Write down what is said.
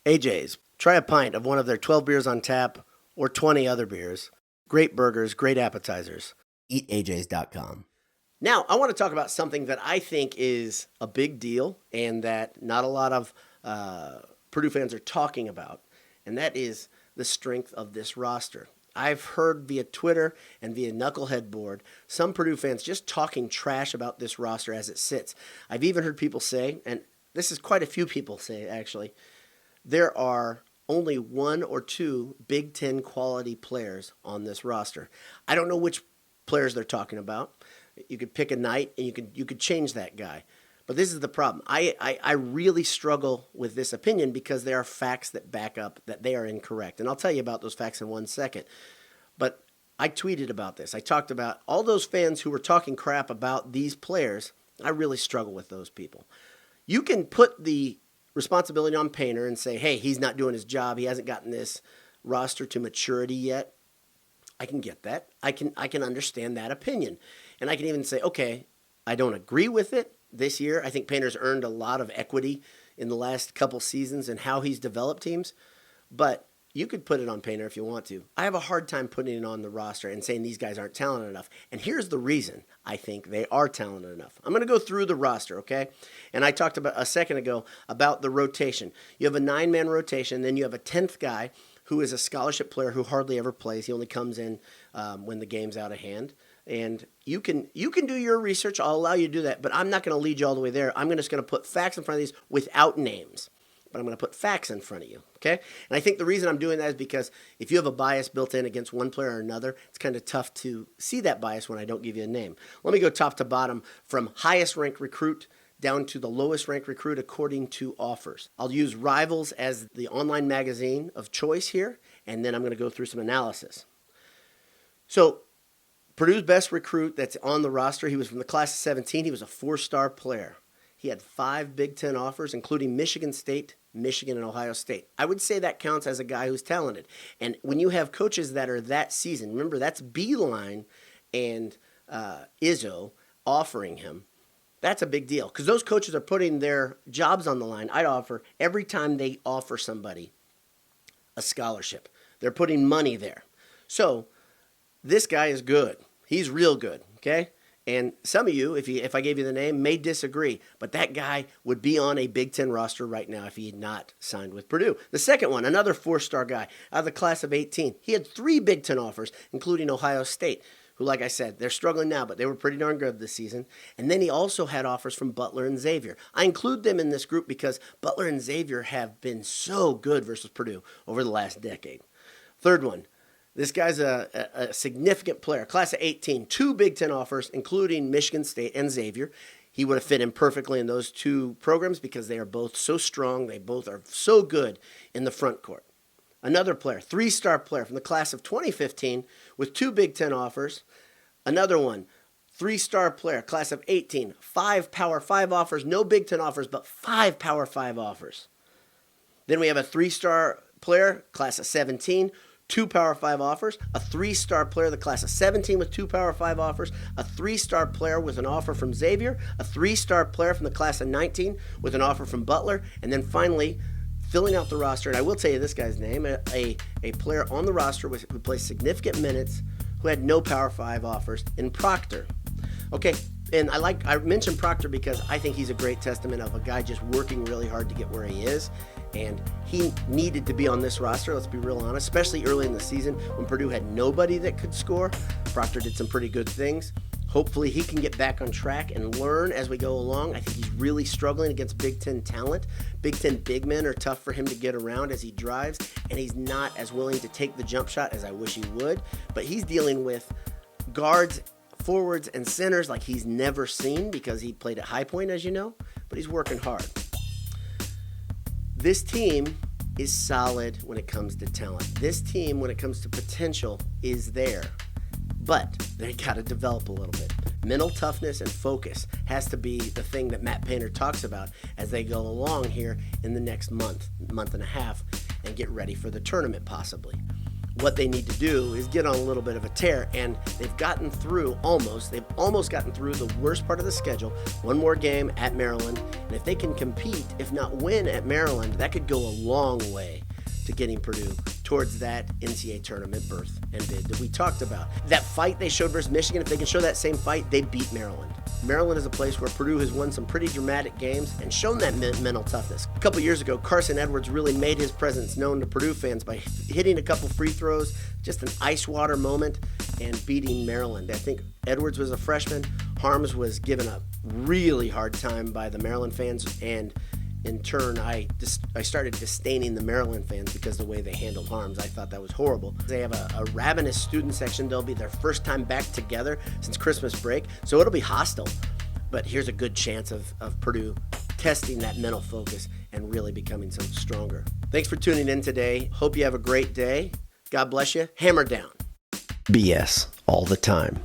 AJ's. Try a pint of one of their 12 beers on tap or 20 other beers. Great burgers, great appetizers. EatAJ's.com. Now, I want to talk about something that I think is a big deal and that not a lot of Purdue fans are talking about, and that is the strength of this roster. I've heard via Twitter and via Knucklehead Board some Purdue fans just talking trash about this roster as it sits. I've even heard people say, and this is quite a few people say actually, there are only one or two Big Ten quality players on this roster. I don't know which players they're talking about. You could pick a night and you could change that guy. But this is the problem. I really struggle with this opinion because there are facts that back up that they are incorrect. And I'll tell you about those facts in 1 second. But I tweeted about this. I talked about all those fans who were talking crap about these players. I really struggle with those people. You can put the responsibility on Painter and say, hey, he's not doing his job. He hasn't gotten this roster to maturity yet. I can get that. I can understand that opinion. And I can even say, okay, I don't agree with it. This year, I think Painter's earned a lot of equity in the last couple seasons and how he's developed teams. But you could put it on Painter if you want to. I have a hard time putting it on the roster and saying these guys aren't talented enough. And here's the reason I think they are talented enough. I'm going to go through the roster, okay? And I talked about a second ago about the rotation. You have a 9-man rotation, then you have a 10th guy who is a scholarship player who hardly ever plays. He only comes in when the game's out of hand. And you can do your research. I'll allow you to do that, but I'm not going to lead you all the way there. I'm just going to put facts in front of these without names, but I'm going to put facts in front of you, okay? And I think the reason I'm doing that is because if you have a bias built in against one player or another, it's kind of tough to see that bias when I don't give you a name. Let me go top to bottom from highest ranked recruit down to the lowest ranked recruit according to offers. I'll use Rivals as the online magazine of choice here, and then I'm going to go through some analysis. So Purdue's best recruit that's on the roster, he was from the class of 17. He was a 4-star player. He had 5 Big Ten offers, including Michigan State, Michigan, and Ohio State. I would say that counts as a guy who's talented. And when you have coaches that are that seasoned, remember that's Beeline and Izzo offering him. That's a big deal because those coaches are putting their jobs on the line. I'd offer every time they offer somebody a scholarship. They're putting money there. So this guy is good. He's real good, okay? And some of you, if I gave you the name, may disagree, but that guy would be on a Big Ten roster right now if he had not signed with Purdue. The second one, another 4-star guy out of the class of 18. He had 3 Big Ten offers, including Ohio State, who, like I said, they're struggling now, but they were pretty darn good this season. And then he also had offers from Butler and Xavier. I include them in this group because Butler and Xavier have been so good versus Purdue over the last decade. Third one. This guy's a significant player. Class of 18, 2 Big Ten offers, including Michigan State and Xavier. He would have fit in perfectly in those 2 programs because they are both so strong. They both are so good in the front court. Another player, 3-star player from the class of 2015 with 2 Big Ten offers. Another one, 3-star player, class of 18, 5 Power 5 offers, no Big Ten offers, but 5 Power 5 offers. Then we have a 3-star player, class of 17, 2 Power 5 offers, a 3-star player, the class of 17 with 2 Power 5 offers, a 3-star player with an offer from Xavier, a 3-star player from the class of 19 with an offer from Butler, and then finally, filling out the roster, and I will tell you this guy's name, a player on the roster who plays significant minutes who had no Power 5 offers in Proctor. Okay, and I mentioned Proctor because I think he's a great testament of a guy just working really hard to get where he is. And he needed to be on this roster, let's be real honest, especially early in the season when Purdue had nobody that could score. Proctor did some pretty good things. Hopefully he can get back on track and learn as we go along. I think he's really struggling against Big Ten talent. Big Ten big men are tough for him to get around as he drives, and he's not as willing to take the jump shot as I wish he would. But he's dealing with guards, forwards, and centers like he's never seen because he played at High Point, as you know, but he's working hard. This team is solid when it comes to talent. This team, when it comes to potential, is there. But they got to develop a little bit. Mental toughness and focus has to be the thing that Matt Painter talks about as they go along here in the next month and a half, and get ready for the tournament possibly. What they need to do is get on a little bit of a tear, and they've almost gotten through the worst part of the schedule. One more game at Maryland, And if they can compete, if not win at Maryland, that could go a long way to getting Purdue towards that NCAA tournament berth and bid that we talked about. That fight they showed versus Michigan, if they can show that same fight, they beat Maryland. Maryland is a place where Purdue has won some pretty dramatic games and shown that mental toughness. A couple years ago, Carson Edwards really made his presence known to Purdue fans by hitting a couple free throws, just an ice water moment, and beating Maryland. I think Edwards was a freshman. Harms was given a really hard time by the Maryland fans, and in turn, I started disdaining the Maryland fans because of the way they handled Harms. I thought that was horrible. They have a ravenous student section. They'll be their first time back together since Christmas break, so it'll be hostile. But here's a good chance of Purdue testing that mental focus and really becoming some stronger. Thanks for tuning in today. Hope you have a great day. God bless you. Hammer down. BS all the time.